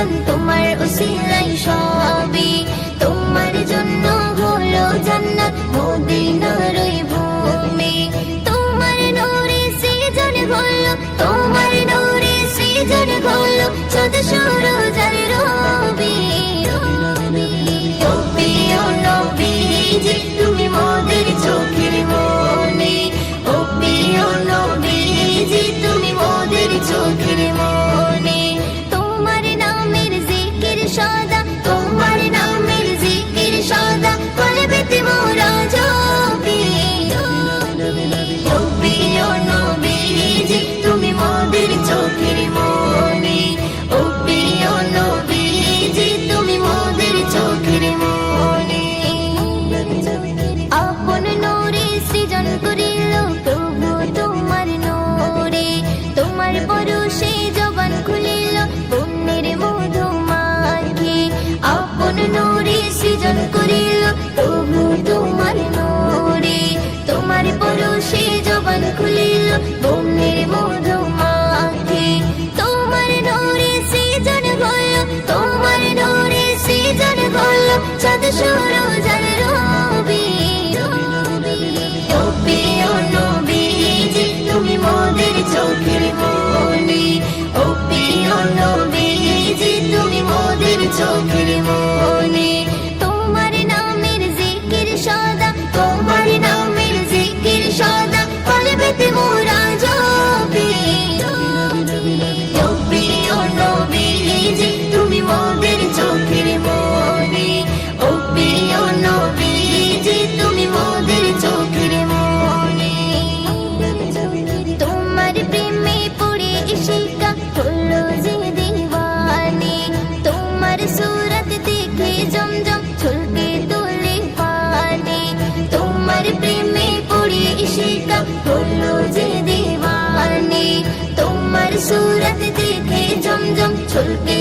আসমান তোমার উসিলায় সবই, তোমার জন্য হলো জান্নাত মদিনার ওই ভূমি। তোমার নূরে সৃজন হলো, তোমার নূরে সৃজন হলো চাঁদ সূরজ আর রবি। ও প্রিয় নবীজি তুমি মোদের চোখের মনি, ও প্রিয় নবীজি তুমি মোদের চোখের মনি। তোমার নামের জিকির সদা, তোমার নামের জিকির সদা কলবেতে মোরা জপি। ও প্রিয় নবীজি তুমি মোদের চোখের মনি, ও প্রিয় নবীজি তুমি মোদের চোখের মনি। আপন নূরে সৃজন করিল প্রভু তোমার নূরে, তোমার পরশে জবান খুলিল পুণ্যের মধু মাখি। আপন নূরে সৃজন করিল প্রভু তোমার নূরে, তোমার পরশে জবান খুলিল পুণ্যের মধু মাখি। তোমার নূরে সৃজন হলো, তোমার নূরে সৃজন হলো চাঁদ সূরজ আর রবি। ও প্রিয় নবীজি তুমি মোদের চোখের মনি, ও প্রিয় নবীজি তুমি মোদের চোখের মনি। তোমার নামের জিকির সদা, তোমার নামের জিকির সদা কলবেতে মোরা জপি। ও প্রিয় নবীজি তুমি মোদের চোখের মনি, ও প্রিয় নবীজি তুমি মোদের চোখের মনি। তোমার প্রেমে পড়ে ইশিকা হলো যে দিওয়ানি, তোমার সুরত দেখে জমজম ছলকে তোলে পানি। তোমার প্রেমে পড়ে ইশিকা হলো যে দিওয়ানি, তোমার সুরত দেখে জমজম ছলকে